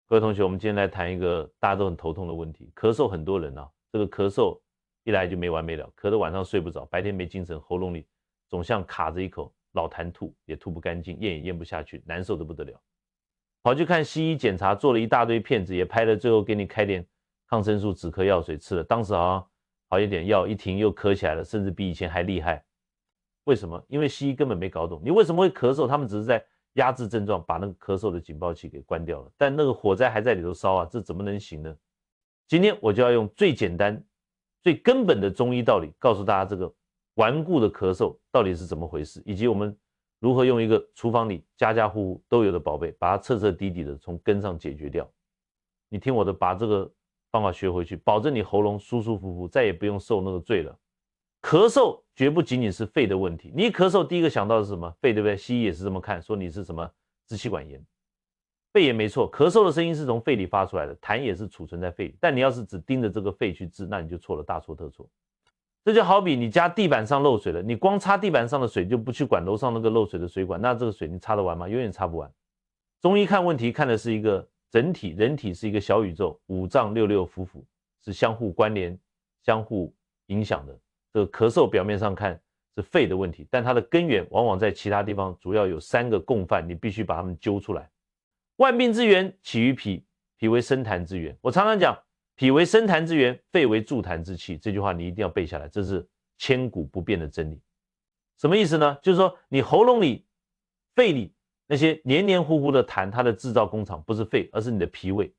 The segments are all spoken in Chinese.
各位同学，我们今天来谈一个大家都很头痛的问题：咳嗽。很多人啊，这个咳嗽一来就没完没了，咳得晚上睡不着，白天没精神，喉咙里总像卡着一口老痰吐，也吐不干净，咽也咽不下去，难受得不得了。跑去看西医检查，做了一大堆片子，也拍了，最后给你开点抗生素止咳药水吃了，当时好像好一点，药一停又咳起来了，甚至比以前还厉害。为什么？因为西医根本没搞懂你为什么会咳嗽，他们只是在压制症状，把那个咳嗽的警报器给关掉了，但那个火灾还在里头烧啊，这怎么能行呢？今天我就要用最简单、最根本的中医道理，告诉大家这个顽固的咳嗽到底是怎么回事，以及我们如何用一个厨房里家家户户都有的宝贝，把它彻彻底底的从根上解决掉。你听我的，把这个方法学回去，保证你喉咙舒舒服服，再也不用受那个罪了。咳嗽绝不仅仅是肺的问题，你一咳嗽第一个想到的是什么？肺，对不对？西医也是这么看，说你是什么支气管炎。肺也没错，咳嗽的声音是从肺里发出来的，痰也是储存在肺里，但你要是只盯着这个肺去治，那你就错了，大错特错。这就好比你家地板上漏水了，你光擦地板上的水，就不去管楼上那个漏水的水管，那这个水你擦得完吗？永远擦不完。中医看问题看的是一个整体，人体是一个小宇宙，五脏六六腑腑是相互关联、相互影响的。这个咳嗽表面上看是肺的问题，但它的根源往往在其他地方，主要有3个共犯，你必须把它们揪出来。万病之源起于脾，脾为生痰之源。我常常讲，脾为生痰之源，肺为助痰之器。这句话你一定要背下来，这是千古不变的真理。什么意思呢？就是说你喉咙里、肺里那些黏黏糊糊的痰，它的制造工厂不是肺，而是你的脾胃。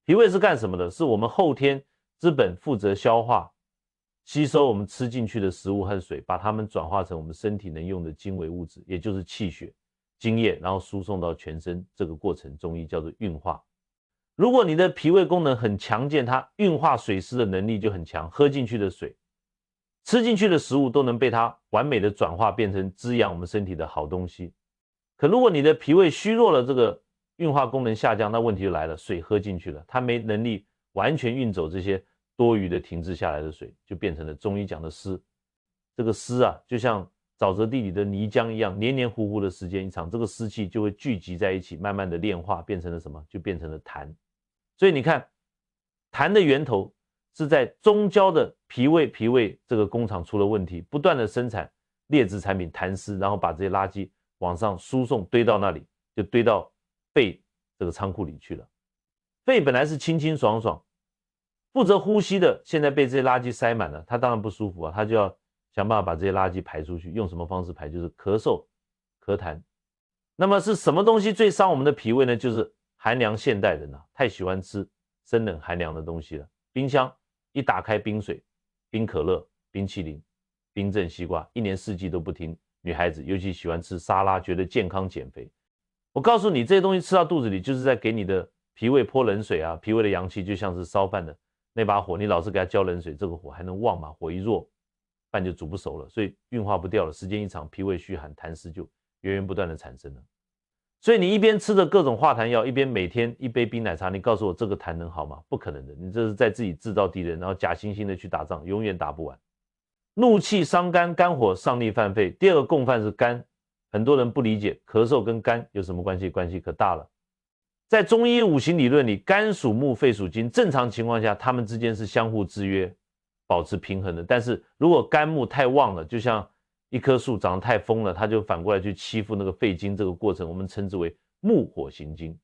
脾胃是干什么的？是我们后天之本，负责消化、吸收我们吃进去的食物和水，把它们转化成我们身体能用的精微物质，也就是气血、津液，然后输送到全身。这个过程中医叫做运化。如果你的脾胃功能很强健，它运化水湿的能力就很强，喝进去的水、吃进去的食物都能被它完美的转化变成滋养我们身体的好东西。可如果你的脾胃虚弱了，这个运化功能下降，那问题就来了，水喝进去了，它没能力完全运走这些多余的停滞下来的水，就变成了中医讲的湿。这个湿啊，就像沼泽地里的泥浆一样，黏黏糊糊的时间一长，这个湿气就会聚集在一起，慢慢的炼化，变成了什么？就变成了痰。所以你看，痰的源头是在中焦的脾胃这个工厂出了问题，不断的生产劣质产品痰湿，然后把这些垃圾往上输送，堆到那里，就堆到肺这个仓库里去了。肺本来是清清爽爽，负责呼吸的，现在被这些垃圾塞满了，他当然不舒服啊，他就要想办法把这些垃圾排出去。用什么方式排？就是咳嗽、咳痰。那么是什么东西最伤我们的脾胃呢？就是寒凉现代人啊，太喜欢吃生冷寒凉的东西了。冰箱一打开，冰水、冰可乐、冰淇淋、冰镇西瓜，一年四季都不停。女孩子尤其喜欢吃沙拉，觉得健康减肥。我告诉你，这些东西吃到肚子里，就是在给你的脾胃泼冷水啊。脾胃的阳气就像是烧饭的那把火，你老是给它浇冷水，这个火还能旺吗？火一弱，饭就煮不熟了，所以运化不掉了。时间一长，脾胃虚寒，痰湿就源源不断的产生了。所以你一边吃着各种化痰药，一边每天一杯冰奶茶，你告诉我这个痰能好吗？不可能的，你这是在自己制造敌人，然后假惺惺的去打仗，永远打不完。怒气伤肝，肝火上逆犯肺。第二个共犯是肝，很多人不理解咳嗽跟肝有什么关系，关系可大了。在中医五行理论里，肝属木，肺属金，正常情况下它们之间是相互制约，保持平衡的。但是如果肝木太旺了，就像一棵树长得太疯了，它就反过来去欺负那个肺经，这个过程我们称之为木火行经。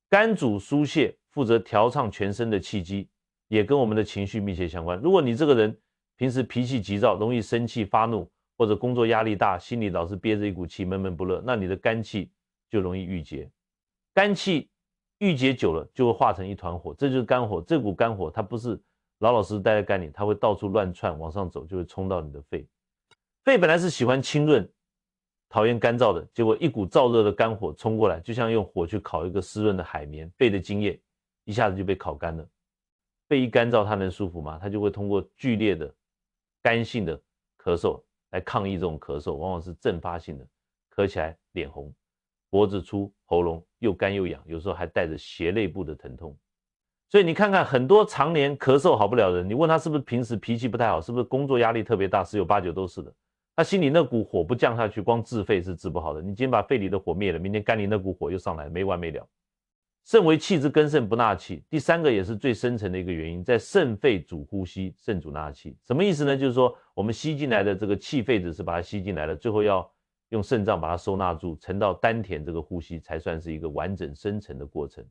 肝主疏泄，负责调畅全身的气机，也跟我们的情绪密切相关。如果你这个人平时脾气急躁，容易生气发怒，或者工作压力大，心里老是憋着一股气，闷闷不乐，那你的肝气就容易郁结。肝气郁结久了，就会化成一团火，这就是肝火。这股肝火它不是老老实实待在肝里，它会到处乱窜，往上走，就会冲到你的肺。肺本来是喜欢清润、讨厌干燥的，结果一股燥热的肝火冲过来，就像用火去烤一个湿润的海绵，肺的津液一下子就被烤干了。肺一干燥，它能舒服吗？它就会通过剧烈的干性的咳嗽来抗议这种咳嗽，往往是阵发性的，咳起来脸红，脖子粗，喉咙又干又痒，有时候还带着胁肋部的疼痛。所以你看看很多常年咳嗽好不了的人，你问他是不是平时脾气不太好，是不是工作压力特别大，十有八九都是的。他心里那股火不降下去，光治肺是治不好的。你今天把肺里的火灭了，明天肝里那股火又上来，没完没了。肾为气之根，肾不纳气。第三个也是最深层的一个原因，在肾肺主呼吸，肾主纳气。什么意思呢？就是说我们吸进来的这个气废子是把它吸进来的，最后要用肾脏把它收纳住，沉到丹田这个呼吸，才算是一个完整深层的过程。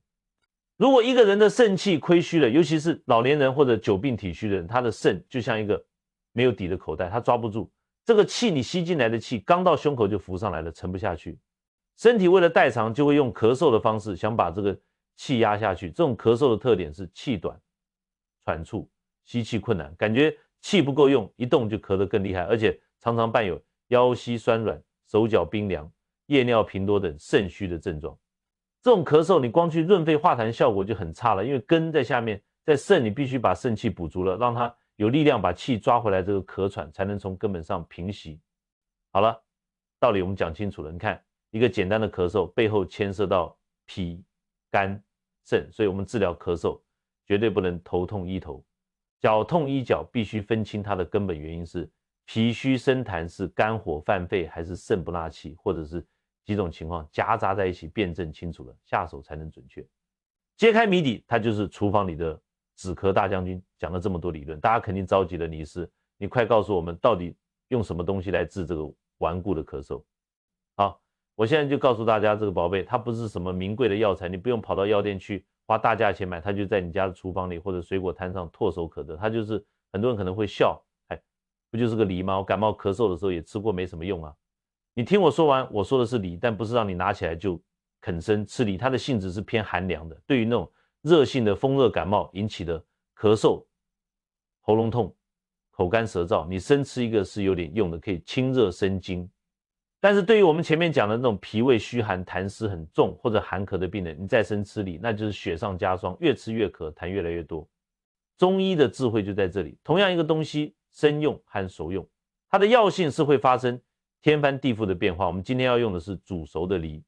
如果一个人的肾气亏虚了，尤其是老年人或者久病体虚的人，他的肾就像一个没有底的口袋，他抓不住这个气，你吸进来的气刚到胸口就浮上来了，沉不下去。身体为了代偿，就会用咳嗽的方式想把这个气压下去。这种咳嗽的特点是气短、喘促、吸气困难，感觉气不够用，一动就咳得更厉害，而且常常伴有腰膝酸软、手脚冰凉、夜尿频多等肾虚的症状。这种咳嗽，你光去润肺化痰效果就很差了，因为根在下面，在肾你必须把肾气补足了，让它有力量把气抓回来，这个咳喘才能从根本上平息。好了，道理我们讲清楚了，你看一个简单的咳嗽背后牵涉到脾、肝、肾，所以我们治疗咳嗽绝对不能头痛医头，脚痛医脚，必须分清它的根本原因是脾虚生痰，是肝火犯肺，还是肾不纳气，或者是几种情况夹杂在一起，辩证清楚了，下手才能准确。揭开谜底，它就是厨房里的止咳大将军，讲了这么多理论，大家肯定着急了，你是你快告诉我们到底用什么东西来治这个顽固的咳嗽。好，我现在就告诉大家，这个宝贝它不是什么名贵的药材，你不用跑到药店去花大价钱买，它就在你家的厨房里或者水果摊上唾手可得。它就是很多人可能会笑，哎，不就是个梨吗？我感冒咳嗽的时候也吃过，没什么用啊。你听我说完，我说的是梨，但不是让你拿起来就啃生吃梨，它的性质是偏寒凉的，对于那种热性的风热感冒引起的咳嗽、喉咙痛、口干舌燥，你生吃一个是有点用的，可以清热生津。但是对于我们前面讲的那种脾胃虚寒、痰湿很重或者寒咳的病人，你再生吃梨，那就是雪上加霜，越吃越咳，痰越来越多。中医的智慧就在这里，同样一个东西，生用和熟用，它的药性是会发生天翻地覆的变化。我们今天要用的是煮熟的梨，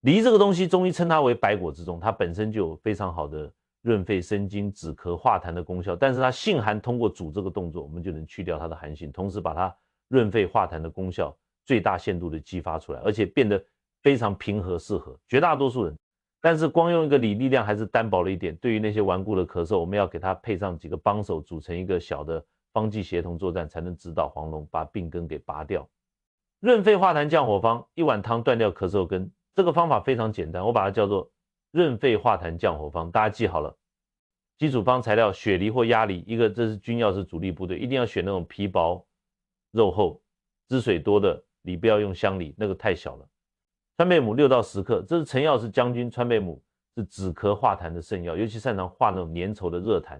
梨这个东西，中医称它为百果之中，它本身就有非常好的润肺生津、止咳化痰的功效，但是它性寒，通过煮这个动作，我们就能去掉它的寒性，同时把它润肺化痰的功效最大限度的激发出来，而且变得非常平和适合绝大多数人。但是光用一个梨，力量还是单薄了一点。对于那些顽固的咳嗽，我们要给它配上几个帮手，组成一个小的方剂协同作战，才能直捣黄龙，把病根给拔掉。润肺化痰降火方，一碗汤断掉咳嗽根。这个方法非常简单，我把它叫做润肺化痰降火方，大家记好了。基础方材料：雪梨或鸭梨，一个这是军药，是主力部队，一定要选那种皮薄、肉厚、汁水多的梨，不要用香梨，那个太小了。川贝母6到10克，这是成药是将军，川贝母是止咳化痰的圣药，尤其擅长化那种粘稠的热痰。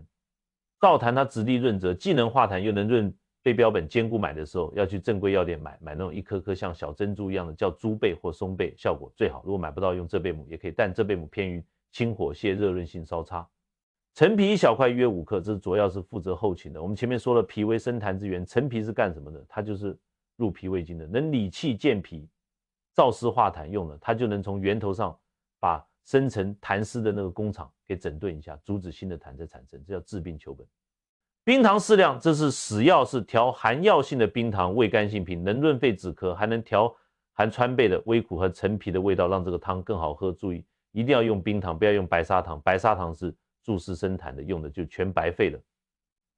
燥痰它质地润泽，既能化痰又能润。非标本兼顾买的时候，要去正规药店买那种一颗颗像小珍珠一样的，叫猪贝或松贝，效果最好。如果买不到，用浙贝母也可以，但浙贝母偏于清火泻、热润性稍差。陈皮1小块约5克，这是主要是负责后勤的。我们前面说了，脾为生痰之源，陈皮是干什么的？它就是入脾胃经的，能理气健脾、燥湿化痰用的，它就能从源头上把生成痰湿的那个工厂给整顿一下，阻止新的痰再产生，这叫治病求本。冰糖适量，这是使药，是调寒药性的冰糖，味甘性平，能润肺止咳，还能调含川贝的微苦和陈皮的味道，让这个汤更好喝。注意，一定要用冰糖，不要用白砂糖，白砂糖是助湿生痰的，用的就全白费了。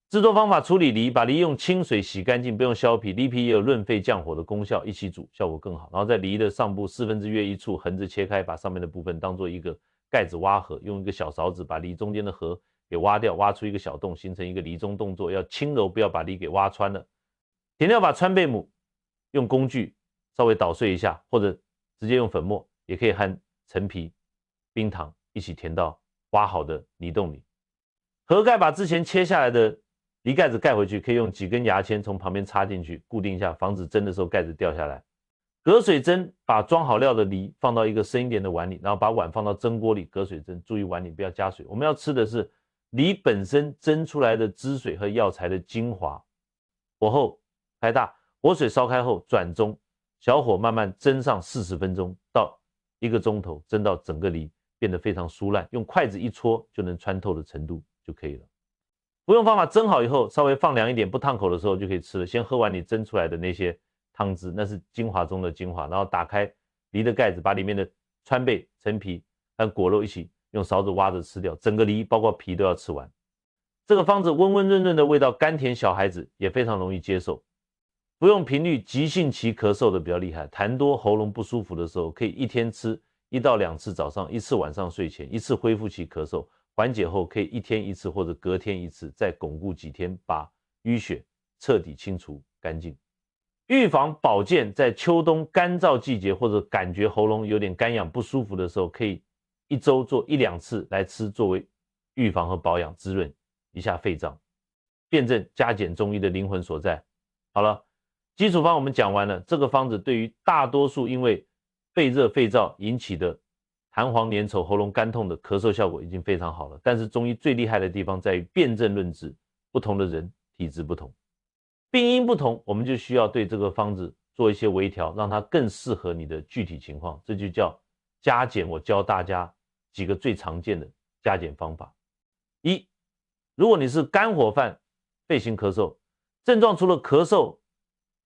制作方法：处理梨，把梨用清水洗干净，不用削皮，梨皮也有润肺降火的功效，一起煮效果更好。然后在梨的上部1/4约1处横着切开，把上面的部分当做一个盖子挖合，用一个小勺子把梨中间的核给挖掉，挖出一个小洞，形成一个梨中动作，要轻柔，不要把梨给挖穿了。填料把川贝母用工具稍微捣碎一下，或者直接用粉末，也可以和陈皮、冰糖一起填到挖好的梨洞里。盒盖把之前切下来的梨盖子盖回去，可以用几根牙签从旁边插进去，固定一下，防止蒸的时候盖子掉下来。隔水蒸，把装好料的梨放到一个深一点的碗里，然后把碗放到蒸锅里，隔水蒸，注意碗里不要加水。我们要吃的是梨本身蒸出来的汁水和药材的精华。火候开大，火水烧开后转中，小火慢慢蒸上40分钟到1个钟头，蒸到整个梨变得非常酥烂，用筷子一戳就能穿透的程度就可以了。服用方法：蒸好以后稍微放凉一点，不烫口的时候就可以吃了。先喝完你蒸出来的那些汤汁，那是精华中的精华，然后打开梨的盖子，把里面的川贝、陈皮和果肉一起用勺子挖着吃掉，整个梨包括皮都要吃完。这个方子温温润润的味道，甘甜，小孩子也非常容易接受。服用频率急性期咳嗽的比较厉害，痰多喉咙不舒服的时候，可以一天吃1到2次，早上1次，晚上睡前1次，恢复期咳嗽缓解后，可以1天1次或者隔天1次，再巩固几天，把淤血彻底清除干净。预防保健，在秋冬干燥季节或者感觉喉咙有点干痒不舒服的时候，可以1周做1、2次来吃，作为预防和保养，滋润一下肺脏，辩证加减中医的灵魂所在。好了，基础方我们讲完了，这个方子对于大多数因为肺热肺燥引起的痰黄粘稠、喉咙干痛的咳嗽效果已经非常好了。但是中医最厉害的地方在于辨证论治，不同的人体质不同，病因不同，我们就需要对这个方子做一些微调，让它更适合你的具体情况，这就叫加减。我教大家几个最常见的加减方法。1，如果你是肝火犯肺型咳嗽，症状除了咳嗽、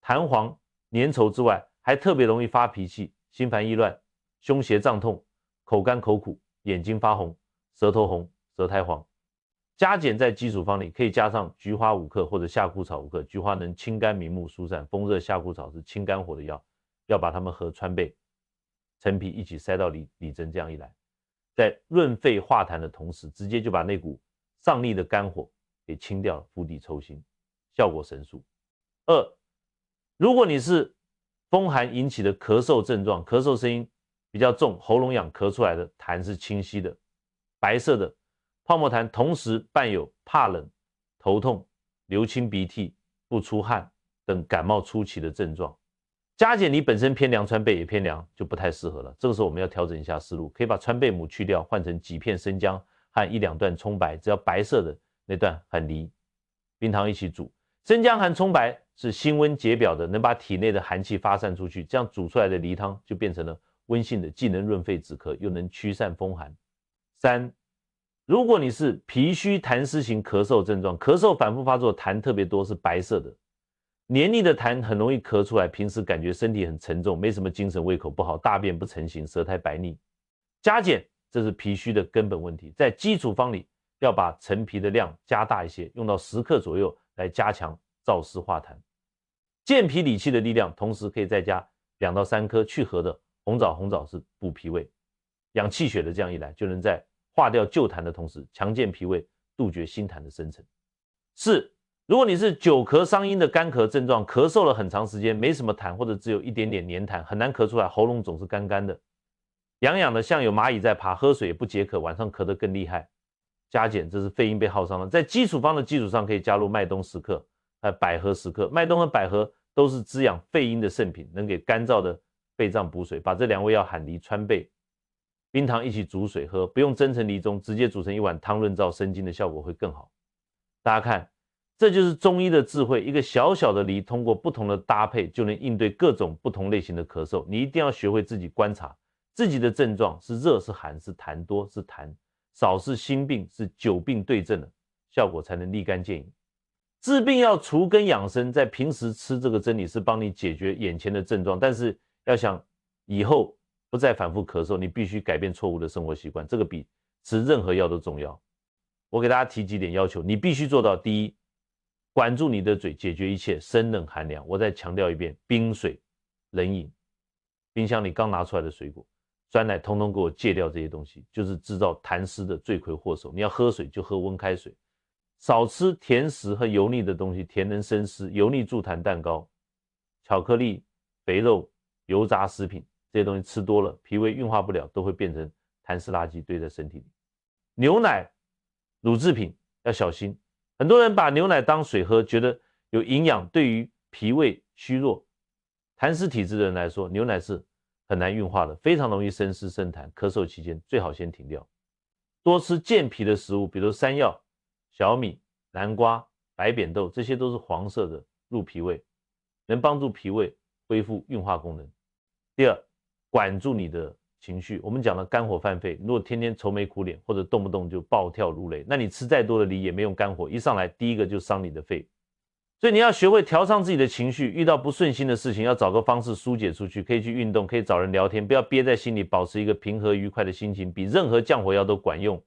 痰黄粘稠之外，还特别容易发脾气、心烦意乱、胸胁胀痛、口干口苦、眼睛发红、舌头红、舌苔黄。加减在基础方里可以加上菊花5克或者夏枯草5克，菊花能清肝明目疏散，风热夏枯草是清肝火的药，要把它们和川贝、陈皮一起塞到里针，这样一来，在润肺化痰的同时，直接就把那股上逆的肝火给清掉了，釜底抽薪，效果神速。2，如果你是风寒引起的咳嗽症状，咳嗽声音比较重，喉咙痒，咳出来的痰是清晰的、白色的泡沫痰，同时伴有怕冷、头痛、流清鼻涕、不出汗等感冒初期的症状，加减你本身偏凉，川贝也偏凉，就不太适合了。这个时候我们要调整一下思路，可以把川贝母去掉，换成几片生姜和1、2段葱白，只要白色的那段很梨，冰糖一起煮。生姜和葱白是辛温解表的，能把体内的寒气发散出去，这样煮出来的梨汤就变成了温性的，既能润肺止咳，又能驱散风寒。3，如果你是脾虚痰湿型咳嗽症状，咳嗽反复发作，痰特别多，是白色的，黏腻的痰很容易咳出来，平时感觉身体很沉重，没什么精神，胃口不好，大便不成形，舌苔白腻。加减，这是脾虚的根本问题，在基础方里要把陈皮的量加大一些，用到10克左右来加强燥湿化痰。健脾理气的力量，同时可以再加2到3颗去核的红枣，红枣是补脾胃、养气血的，这样一来就能在化掉旧痰的同时强健脾胃，杜绝新痰的生成。4，如果你是久咳伤阴的干咳症状，咳嗽了很长时间，没什么痰或者只有一点点黏痰，很难咳出来，喉咙总是干干的，痒痒的像有蚂蚁在爬，喝水也不解渴，晚上咳得更厉害。加减，这是肺阴被耗伤了，在基础方的基础上可以加入麦冬10克，百合10克。麦冬和百合都是滋养肺阴的圣品，能给干燥的肺脏补水。把这2味药含梨、川贝、冰糖一起煮水喝，不用蒸成梨盅，直接煮成一碗汤润燥生津的效果会更好。大家看，这就是中医的智慧，一个小小的梨，通过不同的搭配就能应对各种不同类型的咳嗽。你一定要学会自己观察自己的症状，是热是寒，是痰多是痰少，是心病是久病对症的，效果才能立竿见影。治病要除根养生，在平时吃这个真理是帮你解决眼前的症状，但是要想以后不再反复咳嗽，你必须改变错误的生活习惯，这个比吃任何药都重要。我给大家提几点要求，你必须做到。第一，管住你的嘴，解决一切生冷寒凉。我再强调一遍，冰水、冷饮、冰箱里刚拿出来的水果、酸奶，通通给我戒掉这些东西，就是制造痰湿的罪魁祸首。你要喝水就喝温开水，少吃甜食和油腻的东西，甜能生湿，油腻助痰，蛋糕、巧克力、肥肉、油炸食品，这些东西吃多了，脾胃运化不了，都会变成痰湿垃圾堆在身体里。牛奶、乳制品要小心，很多人把牛奶当水喝，觉得有营养，对于脾胃虚弱、痰湿体质的人来说，牛奶是很难运化的，非常容易生湿生痰，咳嗽期间最好先停掉。多吃健脾的食物，比如山药、小米、南瓜、白扁豆，这些都是黄色的，入脾胃，能帮助脾胃恢复运化功能。第二，管住你的情绪。我们讲了肝火犯肺，如果天天愁眉苦脸，或者动不动就暴跳如雷，那你吃再多的梨也没用，肝火一上来，第一个就伤你的肺。所以你要学会调畅自己的情绪，遇到不顺心的事情，要找个方式疏解出去，可以去运动，可以找人聊天，不要憋在心里，保持一个平和愉快的心情，比任何降火药都管用。